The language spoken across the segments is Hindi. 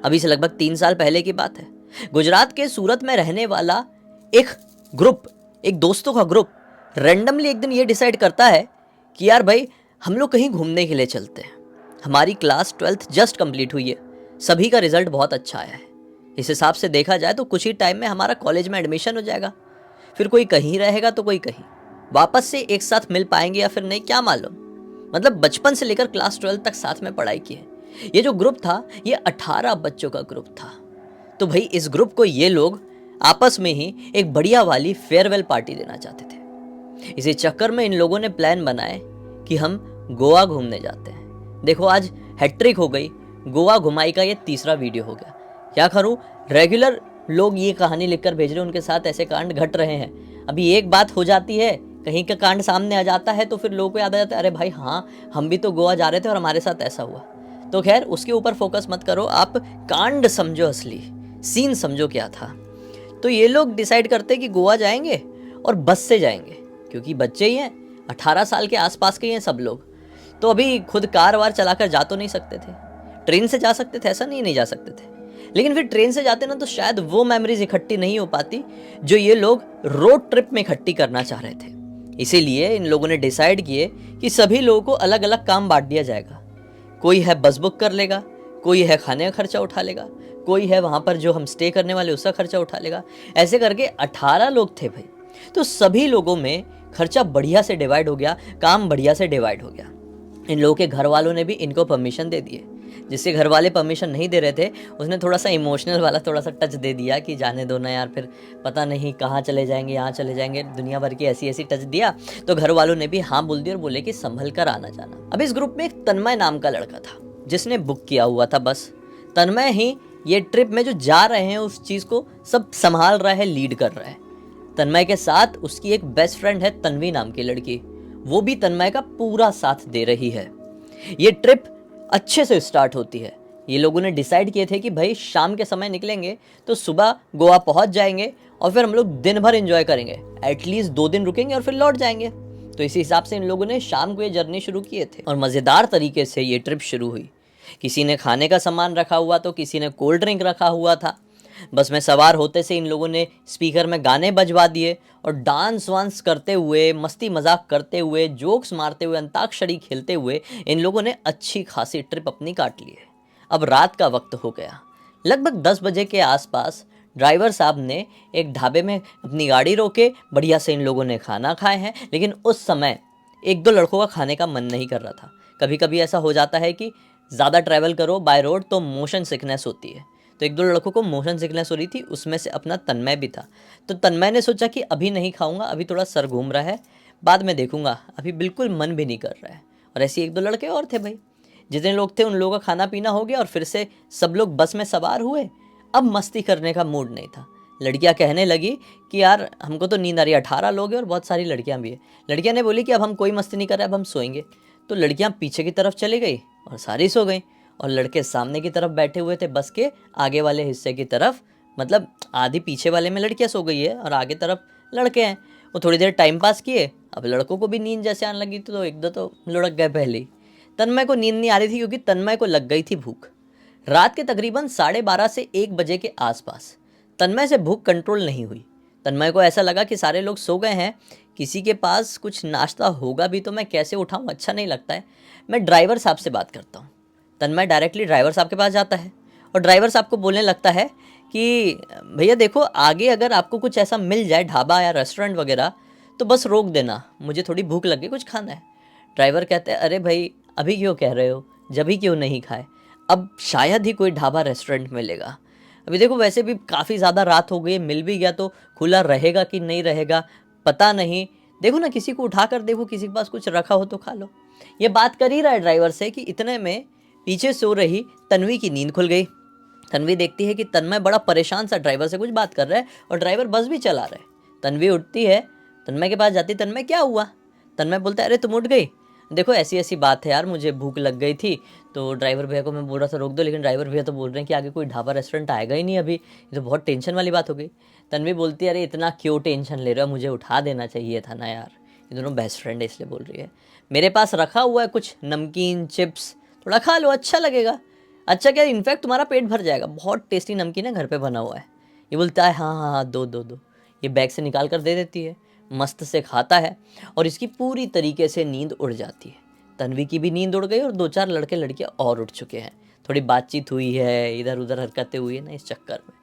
अभी से लगभग 3 साल पहले की बात है। गुजरात के सूरत में रहने वाला एक ग्रुप, एक दोस्तों का ग्रुप रैंडमली एक दिन ये डिसाइड करता है कि यार भाई हम लोग कहीं घूमने के लिए चलते हैं। हमारी क्लास 12th जस्ट कंप्लीट हुई है, सभी का रिजल्ट बहुत अच्छा आया है। इस हिसाब से देखा जाए तो कुछ ही टाइम में हमारा कॉलेज में एडमिशन हो जाएगा। फिर कोई कहीं रहेगा तो कोई कहीं, वापस से एक साथ मिल पाएंगे या फिर नहीं क्या मालूम। मतलब बचपन से लेकर क्लास 12 तक साथ में पढ़ाई की है। ये जो ग्रुप था ये 18 बच्चों का ग्रुप था। तो भाई इस ग्रुप को ये लोग आपस में ही एक बढ़िया वाली फेयरवेल पार्टी देना चाहते थे। इसी चक्कर में इन लोगों ने प्लान बनाए कि हम गोवा घूमने जाते हैं। देखो आज हैट्रिक हो गई, गोवा घुमाई का ये तीसरा वीडियो हो गया। क्या करूं, रेगुलर लोग ये कहानी लिखकर भेज रहे हैं, उनके साथ ऐसे कांड घट रहे हैं। अभी एक बात हो जाती है, कहीं का कांड सामने आ जाता है तो फिर लोगों को याद आ जाता है, अरे भाई हाँ हम भी तो गोवा जा रहे थे और हमारे साथ ऐसा हुआ। तो खैर उसके ऊपर फोकस मत करो, आप कांड समझो, असली सीन समझो क्या था। तो ये लोग डिसाइड करते कि गोवा जाएंगे और बस से जाएंगे, क्योंकि बच्चे ही हैं, 18 साल के आसपास के ही हैं सब लोग। तो अभी खुद कार वार चलाकर जा तो नहीं सकते थे, ट्रेन से जा सकते थे ऐसा नहीं जा सकते थे। लेकिन फिर ट्रेन से जाते ना तो शायद वो मेमोरीज इकट्ठी नहीं हो पाती जो ये लोग रोड ट्रिप में इकट्ठी करना चाह रहे थे। इसीलिए इन लोगों ने डिसाइड किए कि सभी लोगों को अलग अलग काम बांट दिया जाएगा। कोई है बस बुक कर लेगा, कोई है खाने का खर्चा उठा लेगा, कोई है वहाँ पर जो हम स्टे करने वाले उसका खर्चा उठा लेगा। ऐसे करके 18 लोग थे भाई। तो सभी लोगों में खर्चा बढ़िया से डिवाइड हो गया, काम बढ़िया से डिवाइड हो गया। इन लोगों के घर वालों ने भी इनको परमिशन दे दिए। जिससे घर वाले परमिशन नहीं दे रहे थे उसने थोड़ा सा इमोशनल वाला थोड़ा सा टच दे दिया कि जाने दो ना यार, फिर पता नहीं कहाँ चले जाएंगे, यहाँ चले जाएंगे, दुनिया भर की ऐसी ऐसी टच दिया। तो घर वालों ने भी हाँ बोल दिया और बोले कि संभल कर आना जाना। अब इस ग्रुप में एक तन्मय नाम का लड़का था जिसने बुक किया हुआ था बस। तन्मय ही ये ट्रिप में जो जा रहे हैं उस चीज़ को सब संभाल रहा है, लीड कर रहा है। तन्मय के साथ उसकी एक बेस्ट फ्रेंड है तन्वी नाम की लड़की, वो भी तन्मय का पूरा साथ दे रही है। ये ट्रिप अच्छे से स्टार्ट होती है। ये लोगों ने डिसाइड किए थे कि भाई शाम के समय निकलेंगे तो सुबह गोवा पहुंच जाएंगे और फिर हम लोग दिन भर एंजॉय करेंगे, एटलीस्ट 2 दिन रुकेंगे और फिर लौट जाएंगे। तो इसी हिसाब से इन लोगों ने शाम को ये जर्नी शुरू किए थे और मज़ेदार तरीके से ये ट्रिप शुरू हुई। किसी ने खाने का सामान रखा हुआ तो किसी ने कोल्ड ड्रिंक रखा हुआ था। बस में सवार होते से इन लोगों ने स्पीकर में गाने बजवा दिए और डांस वांस करते हुए, मस्ती मजाक करते हुए, जोक्स मारते हुए, अंताक्षरी खेलते हुए इन लोगों ने अच्छी खासी ट्रिप अपनी काट ली है। अब रात का वक्त हो गया, लगभग 10 बजे के आसपास ड्राइवर साहब ने एक ढाबे में अपनी गाड़ी रोके, बढ़िया से इन लोगों ने खाना खाए हैं। लेकिन उस समय 1-2 लड़कों का खाने का मन नहीं कर रहा था। कभी कभी ऐसा हो जाता है कि ज़्यादा ट्रैवल करो बाय रोड तो मोशन सिकनेस होती है। तो 1-2 लड़कों को मोशन सिकनेस हो रही थी, उसमें से अपना तन्मय भी था। तो तन्मय ने सोचा कि अभी नहीं खाऊंगा, अभी थोड़ा सर घूम रहा है, बाद में देखूंगा, अभी बिल्कुल मन भी नहीं कर रहा है। और ऐसे 1-2 लड़के और थे भाई। जितने लोग थे उन लोगों का खाना पीना हो गया और फिर से सब लोग बस में सवार हुए। अब मस्ती करने का मूड नहीं था। लड़कियां कहने लगी कि यार हमको तो नींद आ रही है, 18 लोग हैं और बहुत सारी लड़कियां भी है। लड़कियां ने बोली कि अब हम कोई मस्ती नहीं कर रहे, अब हम सोएंगे। तो लड़कियां पीछे की तरफ चली गई और सारी सो गई और लड़के सामने की तरफ बैठे हुए थे बस के आगे वाले हिस्से की तरफ। मतलब आधी पीछे वाले में लड़कियां सो गई है और आगे तरफ लड़के हैं। वो थोड़ी देर टाइम पास किए, अब लड़कों को भी नींद जैसे आने लगी तो 1-2 तो लुढ़क गए पहले ही। तन्मय को नींद नहीं आ रही थी क्योंकि तन्मय को लग गई थी भूख। रात के तकरीबन 12:30 से 1 बजे के आसपास तन्मय से भूख कंट्रोल नहीं हुई। तन्मय को ऐसा लगा कि सारे लोग सो गए हैं, किसी के पास कुछ नाश्ता होगा भी तो मैं कैसे उठाऊं, अच्छा नहीं लगता है, मैं ड्राइवर साहब से बात करता हूँ। तन्मय डायरेक्टली ड्राइवर साहब के पास जाता है और ड्राइवर साहब को बोलने लगता है कि भैया देखो आगे अगर आपको कुछ ऐसा मिल जाए ढाबा या रेस्टोरेंट वगैरह तो बस रोक देना, मुझे थोड़ी भूख लगी, कुछ खाना है। ड्राइवर कहते हैं अरे भाई अभी क्यों कह रहे हो, जब ही क्यों नहीं खाए, अब शायद ही कोई ढाबा रेस्टोरेंट मिलेगा। अभी देखो वैसे भी काफ़ी ज़्यादा रात हो गई है, मिल भी गया तो खुला रहेगा कि नहीं रहेगा पता नहीं, देखो ना किसी को उठा कर देखो, किसी के पास कुछ रखा हो तो खा लो। ये बात कर ही रहा है ड्राइवर से कि इतने में पीछे सो रही तन्वी की नींद खुल गई। तन्वी देखती है कि तन्मय बड़ा परेशान सा ड्राइवर से कुछ बात कर रहा है और ड्राइवर बस भी चला रहा है। तन्वी उठती है, तन्मय के पास जाती, तन्मय क्या हुआ? तन्मय बोलता है अरे तुम उठ गई, देखो ऐसी ऐसी बात है यार, मुझे भूख लग गई थी तो ड्राइवर भैया को मैं बोल रहा था रोक दो, लेकिन ड्राइवर भैया तो बोल रहे हैं कि आगे कोई ढाबा रेस्टोरेंट आएगा ही नहीं अभी, ये तो बहुत टेंशन वाली बात हो गई। तन्वी बोलती है अरे इतना क्यों टेंशन ले रहे हो, मुझे उठा देना चाहिए था ना यार, ये दोनों बेस्ट फ्रेंड है इसलिए बोल रही है। मेरे पास रखा हुआ है कुछ नमकीन चिप्स, थोड़ा खा लो अच्छा लगेगा। अच्छा क्या, इनफैक्ट तुम्हारा पेट भर जाएगा, बहुत टेस्टी नमकीन है, घर पे बना हुआ है। ये बोलता है हाँ हाँ हाँ, दो दो दो। ये बैग से निकाल कर दे देती है, मस्त से खाता है और इसकी पूरी तरीके से नींद उड़ जाती है। तन्वी की भी नींद उड़ गई और 2-4 लड़के लड़कियां और उठ चुके हैं। थोड़ी बातचीत हुई है, इधर उधर हरकतें हुई है ना, इस चक्कर में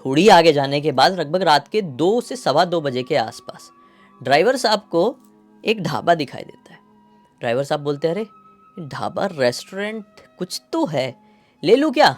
थोड़ी आगे जाने के बाद लगभग रात के 2 से सवा 2 बजे के आसपास ड्राइवर साहब को एक ढाबा दिखाई देता है। ड्राइवर साहब बोलते हैं, अरे ढाबा रेस्टोरेंट कुछ तो है, ले लूँ क्या?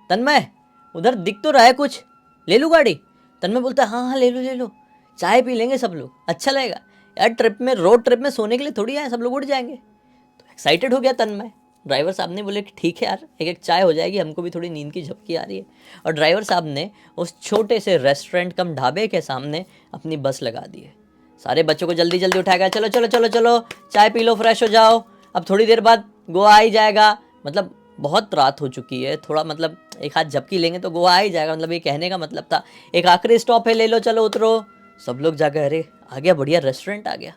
तन्मय, उधर दिख तो रहा है कुछ, ले लूँ गाड़ी? तन्मय बोलता है हाँ हाँ ले लो, चाय पी लेंगे सब लोग, अच्छा लगेगा यार। ट्रिप में, रोड ट्रिप में सोने के लिए थोड़ी आए, सब लोग उठ जाएंगे। तो एक्साइटेड हो गया तन्मय। ड्राइवर साहब ने बोले कि ठीक है यार, एक एक चाय हो जाएगी, हमको भी थोड़ी नींद की झपकी आ रही है। और ड्राइवर साहब ने उस छोटे से रेस्टोरेंट कम ढाबे के सामने अपनी बस लगा दी है। सारे बच्चों को जल्दी जल्दी उठाएगा, चलो चलो चलो चलो, चाय पी लो, फ्रेश हो जाओ, अब थोड़ी देर बाद गोवा आ ही जाएगा। मतलब बहुत रात हो चुकी है, थोड़ा मतलब एक हाथ झपकी लेंगे तो गोवा आ ही जाएगा, मतलब ये कहने का मतलब था। एक आखिरी स्टॉप है, ले लो, चलो उतरो। सब लोग जाकर, अरे आ गया, बढ़िया रेस्टोरेंट आ गया,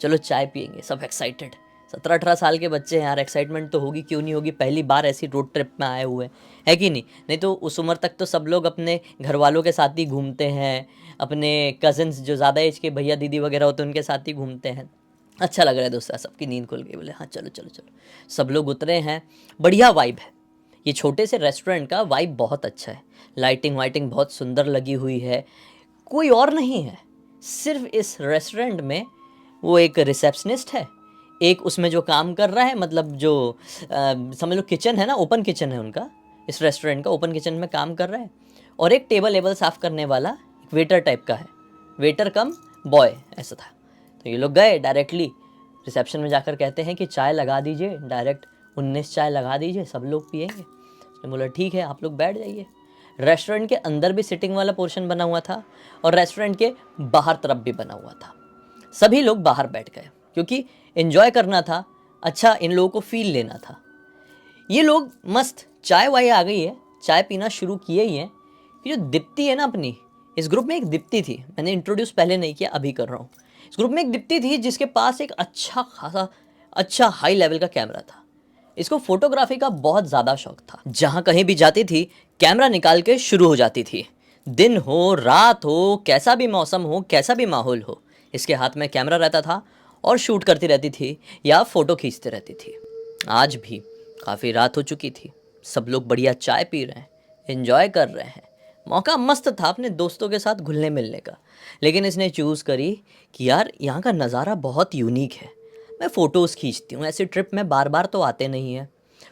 चलो चाय पियेंगे। सब एक्साइटेड, 17-18 साल के बच्चे हैं यार, एक्साइटमेंट तो होगी, क्यों नहीं होगी, पहली बार ऐसी रोड ट्रिप में आए हुए है कि नहीं। नहीं तो उस उम्र तक तो सब लोग अपने घर वालों के साथ ही घूमते हैं, अपने कज़न्स जो ज़्यादा एज के भैया दीदी वगैरह होते हैं उनके साथ ही घूमते हैं। अच्छा लग रहा है दोस्त, सबकी नींद खुल गई, बोले हाँ चलो चलो चलो। सब लोग उतरे हैं, बढ़िया वाइब है। ये छोटे से रेस्टोरेंट का वाइब बहुत अच्छा है, लाइटिंग वाइटिंग बहुत सुंदर लगी हुई है। कोई और नहीं है, सिर्फ इस रेस्टोरेंट में वो एक रिसेप्शनिस्ट है, एक उसमें जो काम कर रहा है, मतलब जो समझ लो किचन है ना, ओपन किचन है उनका, इस रेस्टोरेंट का ओपन किचन में काम कर रहा है। और एक टेबल साफ़ करने वाला एक वेटर टाइप का है, वेटर कम बॉय ऐसा था। तो ये लोग गए डायरेक्टली रिसेप्शन में जाकर कहते हैं कि चाय लगा दीजिए, डायरेक्ट 19 चाय लगा दीजिए, सब लोग पिएंगे। उसने बोला ठीक है, आप लोग बैठ जाइए। रेस्टोरेंट के अंदर भी सिटिंग वाला पोर्शन बना हुआ था और रेस्टोरेंट के बाहर तरफ भी बना हुआ था। सभी लोग बाहर बैठ गए क्योंकि एंजॉय करना था, अच्छा इन लोगों को फील लेना था। ये लोग मस्त, चाय वाय आ गई है, चाय पीना शुरू किए ही हैं। ये जो दीप्ति है ना अपनी, इस ग्रुप में एक दीप्ति थी, मैंने इंट्रोड्यूस पहले नहीं किया, अभी कर रहा हूँ। इस ग्रुप में एक दीप्ति थी जिसके पास एक अच्छा खासा, अच्छा हाई लेवल का कैमरा था। इसको फोटोग्राफी का बहुत ज़्यादा शौक था, जहाँ कहीं भी जाती थी कैमरा निकाल के शुरू हो जाती थी। दिन हो रात हो, कैसा भी मौसम हो, कैसा भी माहौल हो, इसके हाथ में कैमरा रहता था और शूट करती रहती थी या फ़ोटो खींचती रहती थी। आज भी काफ़ी रात हो चुकी थी, सब लोग बढ़िया चाय पी रहे हैं, एंजॉय कर रहे हैं। मौका मस्त था अपने दोस्तों के साथ घुलने मिलने का, लेकिन इसने चूज़ करी कि यार यहाँ का नज़ारा बहुत यूनिक है, मैं फ़ोटोज़ खींचती हूँ, ऐसे ट्रिप में बार बार तो आते नहीं है।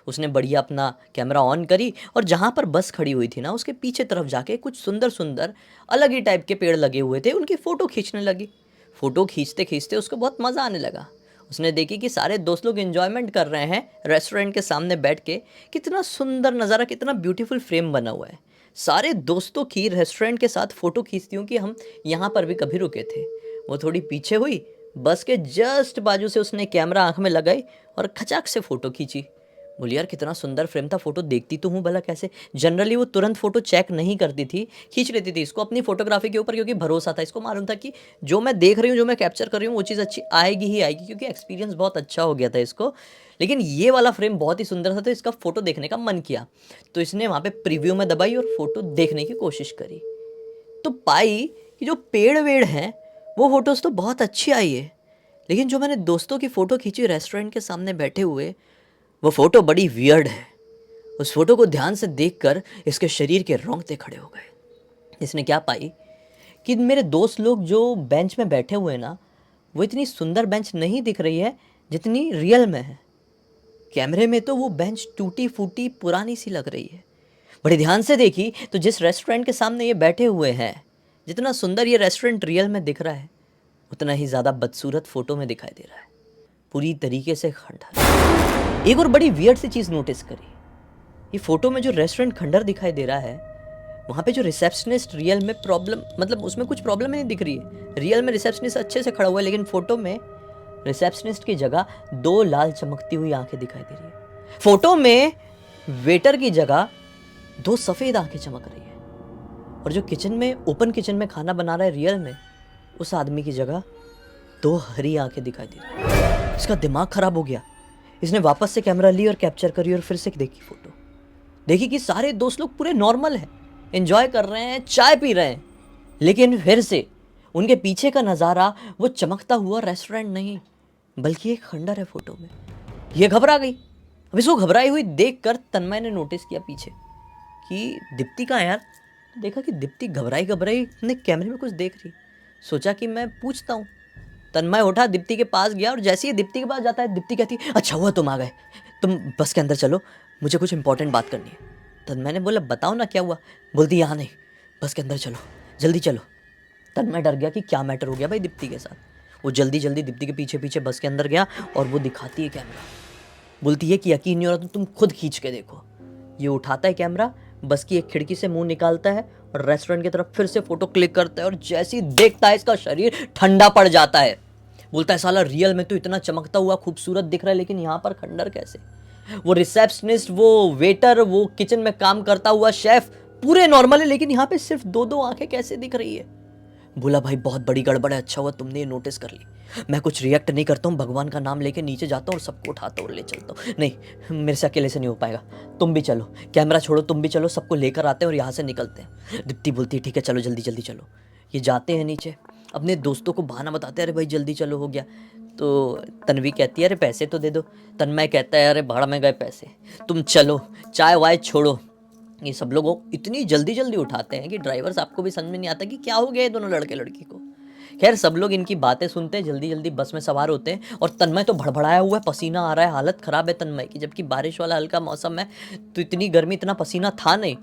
उसने बढ़िया अपना कैमरा ऑन करी और जहाँ पर बस खड़ी हुई थी ना, उसके पीछे तरफ जाके कुछ सुंदर सुंदर अलग ही टाइप के पेड़ लगे हुए थे, उनकी फ़ोटो खींचने लगी। फ़ोटो खींचते खींचते उसको बहुत मज़ा आने लगा। उसने देखी कि सारे दोस्त लोग एंजॉयमेंट कर रहे हैं रेस्टोरेंट के सामने बैठ के, कितना सुंदर नज़ारा, कितना ब्यूटीफुल फ्रेम बना हुआ है। सारे दोस्तों की रेस्टोरेंट के साथ फ़ोटो खींचती हूँ कि हम यहाँ पर भी कभी रुके थे। वो थोड़ी पीछे हुई, बस के जस्ट बाजू से उसने कैमरा आँख में लगाई और खचाक से फ़ोटो खींची। बोली यार कितना सुंदर फ्रेम था, फ़ोटो देखती तो हूँ भला कैसे। जनरली वो तुरंत फ़ोटो चेक नहीं करती थी, खींच लेती थी इसको अपनी फ़ोटोग्राफी के ऊपर, क्योंकि भरोसा था, इसको मालूम था कि जो मैं देख रही हूँ, जो मैं कैप्चर कर रही हूँ, वो चीज़ अच्छी आएगी ही आएगी, क्योंकि एक्सपीरियंस बहुत अच्छा हो गया था इसको। लेकिन ये वाला फ्रेम बहुत ही सुंदर था, तो इसका फ़ोटो देखने का मन किया। तो इसने वहाँ पे प्रीव्यू में दबाई और फ़ोटो देखने की कोशिश करी, तो पाई कि जो पेड़ वेड़ हैं वो फ़ोटोज़ तो बहुत अच्छी आई है, लेकिन जो मैंने दोस्तों की फ़ोटो खींची रेस्टोरेंट के सामने बैठे हुए, वो फ़ोटो बड़ी वियर्ड है। उस फोटो को ध्यान से देखकर इसके शरीर के रोंगटे खड़े हो गए। इसने क्या पाई कि मेरे दोस्त लोग जो बेंच में बैठे हुए हैं ना, वो इतनी सुंदर बेंच नहीं दिख रही है जितनी रियल में है। कैमरे में तो वो बेंच टूटी फूटी पुरानी सी लग रही है। बड़े ध्यान से देखी तो जिस रेस्टोरेंट के सामने ये बैठे हुए हैं, जितना सुंदर ये रेस्टोरेंट रियल में दिख रहा है, उतना ही ज़्यादा बदसूरत फ़ोटो में दिखाई दे रहा है, पूरी तरीके से खंडर। एक और बड़ी वियर्ड सी चीज़ नोटिस करी, ये फ़ोटो में जो रेस्टोरेंट खंडर दिखाई दे रहा है, वहाँ पे जो रिसेप्शनिस्ट रियल में प्रॉब्लम, मतलब उसमें कुछ प्रॉब्लम नहीं दिख रही है। रियल में रिसेप्शनिस्ट अच्छे से खड़ा हुआ है, लेकिन फ़ोटो में रिसेप्शनिस्ट की जगह 2 लाल चमकती हुई आंखें दिखाई दे रही है। फ़ोटो में वेटर की जगह 2 सफ़ेद आंखें चमक रही है, और जो किचन में, ओपन किचन में खाना बना रहा है रियल में, उस आदमी की जगह 2 हरी आंखें दिखाई दे रही है। इसका दिमाग ख़राब हो गया। इसने वापस से कैमरा ली और कैप्चर करी और फिर से देखी फ़ोटो। देखिए कि सारे दोस्त लोग पूरे नॉर्मल हैं, एंजॉय कर रहे हैं, चाय पी रहे हैं, लेकिन फिर से उनके पीछे का नज़ारा वो चमकता हुआ रेस्टोरेंट नहीं, बल्कि एक खंडर है फोटो में। ये घबरा गई। अब इसको घबराई हुई देखकर तन्मय ने नोटिस किया पीछे कि दीप्ति कहाँ है यार। देखा कि दीप्ति घबराई घबराई अपने कैमरे में कुछ देख रही। सोचा कि मैं पूछता हूँ। तन्मय उठा, दीप्ति के पास गया और जैसे ही दीप्ति के पास जाता है, दीप्ति कहती अच्छा हुआ तुम आ गए, तुम बस के अंदर चलो, मुझे कुछ इंपॉर्टेंट बात करनी है। तन्मय ने बोला बताओ ना क्या हुआ। बोलती यहाँ नहीं, बस के अंदर चलो, जल्दी चलो। तन्मय डर गया कि क्या मैटर हो गया भाई दीप्ति के साथ। वो जल्दी जल्दी दीप्ति के पीछे पीछे बस के अंदर गया और वो दिखाती है कैमरा। बोलती है कि यकीन नहीं हो रहा तो तुम खुद खींच के देखो। ये उठाता है कैमरा, बस की एक खिड़की से मुंह निकालता है और रेस्टोरेंट की तरफ फिर से फोटो क्लिक करता है और जैसे ही देखता है इसका शरीर ठंडा पड़ जाता है। बोलता है साला रियल में तो इतना चमकता हुआ खूबसूरत दिख रहा है, लेकिन यहाँ पर खंडर कैसे। वो रिसेप्शनिस्ट, वो वेटर, वो किचन में काम करता हुआ शेफ पूरे नॉर्मल है, लेकिन यहाँ पे सिर्फ दो दो आंखें कैसे दिख रही है। बोला भाई बहुत बड़ी गड़बड़ है, अच्छा हुआ तुमने ये नोटिस कर ली। मैं कुछ रिएक्ट नहीं करता हूँ, भगवान का नाम लेके नीचे जाता हूँ और सबको उठाता हूँ और ले चलता हूँ। नहीं मेरे से अकेले से नहीं हो पाएगा, तुम भी चलो, कैमरा छोड़ो, तुम भी चलो, सबको लेकर आते हैं और यहाँ से निकलते हैं। दीप्ति बोलती है ठीक है चलो जल्दी जल्दी चलो। ये जाते हैं नीचे, अपने दोस्तों को बहाना बताते हैं अरे भाई जल्दी चलो हो गया। तो तन्वी कहती है अरे पैसे तो दे दो। तन्मय कहता है अरे भाड़ में गए पैसे, तुम चलो, चाय वाय छोड़ो। ये सब लोग इतनी जल्दी जल्दी उठाते हैं कि ड्राइवर साहब को भी समझ में नहीं आता कि क्या हो गया है दोनों लड़के लड़की को। खैर सब लोग इनकी बातें सुनते हैं, जल्दी जल्दी बस में सवार होते हैं और तन्मय तो भड़बड़ाया हुआ है, पसीना आ रहा है, हालत ख़राब है तन्मय की, जबकि बारिश वाला हल्का मौसम है तो इतनी गर्मी इतना पसीना था नहीं।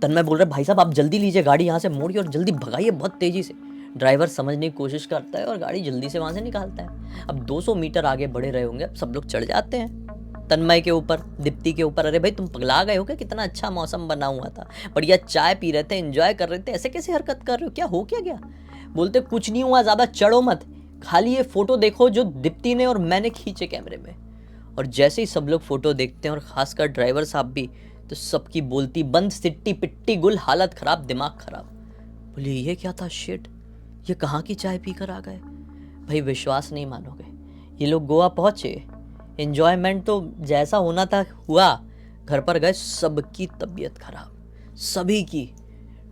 तन्मय बोल रहा है भाई साहब आप जल्दी लीजिए गाड़ी, यहाँ से मोड़िए और जल्दी भगाइए बहुत तेज़ी से। ड्राइवर समझने की कोशिश करता है और गाड़ी जल्दी से वहाँ से निकालता है। अब 200 मीटर आगे बढ़े रहे होंगे, अब सब लोग चढ़ जाते हैं तन्मय के ऊपर, दीप्ति के ऊपर। अरे भाई तुम पगला गए हो क्या, कितना अच्छा मौसम बना हुआ था, बढ़िया चाय पी रहे थे, एंजॉय कर रहे थे, ऐसे कैसे हरकत कर रहे हो, क्या हो क्या गया। बोलते कुछ नहीं हुआ, ज़्यादा चढ़ो मत, खाली ये फोटो देखो जो दीप्ति ने और मैंने खींचे कैमरे में। और जैसे ही सब लोग फोटो देखते हैं और खासकर ड्राइवर साहब भी, तो सबकी बोलती बंद, सिट्टी पिट्टी गुल, हालत खराब, दिमाग खराब। बोले ये क्या था, शिट, ये कहाँ की चाय पीकर आ गए। भाई विश्वास नहीं मानोगे, ये लोग गोवा पहुँचे, एन्जॉयमेंट तो जैसा होना था हुआ, घर पर गए सबकी तबीयत खराब, सभी की।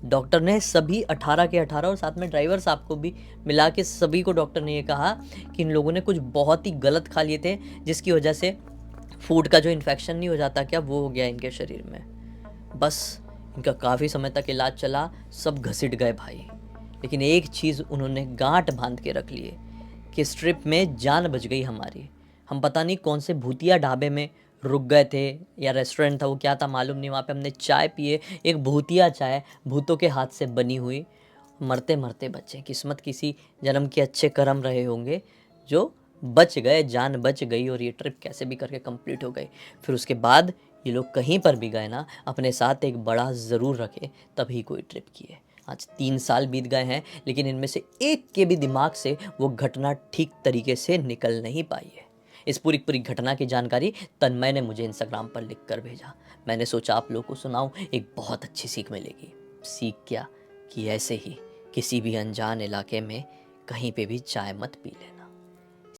डॉक्टर ने सभी 18 के 18 और साथ में ड्राइवर साहब को भी मिला के सभी को डॉक्टर ने ये कहा कि इन लोगों ने कुछ बहुत ही गलत खा लिए थे, जिसकी वजह से फूड का जो इन्फेक्शन नहीं हो जाता क्या, वो हो गया इनके शरीर में। बस इनका काफ़ी समय तक इलाज चला, सब घसीट गए भाई। लेकिन एक चीज़ उन्होंने गांठ बांध के रख लिए कि इस ट्रिप में जान बच गई हमारी। हम पता नहीं कौन से भूतिया ढाबे में रुक गए थे या रेस्टोरेंट था, वो क्या था मालूम नहीं, वहाँ पे हमने चाय पिए, एक भूतिया चाय, भूतों के हाथ से बनी हुई। मरते मरते बचे, किस्मत किसी जन्म के अच्छे कर्म रहे होंगे जो बच गए, जान बच गई और ये ट्रिप कैसे भी करके कंप्लीट हो गई। फिर उसके बाद ये लोग कहीं पर भी गए ना, अपने साथ एक बड़ा ज़रूर रखे, तभी कोई ट्रिप किए। आज 3 साल बीत गए हैं, लेकिन इनमें से एक के भी दिमाग से वो घटना ठीक तरीके से निकल नहीं पाई है। इस पूरी घटना की जानकारी तन्मय ने मुझे इंस्टाग्राम पर लिख कर भेजा। मैंने सोचा आप लोगों को सुनाऊं, एक बहुत अच्छी सीख मिलेगी। सीख क्या कि ऐसे ही किसी भी अनजान इलाके में कहीं पे भी चाय मत पी लेना।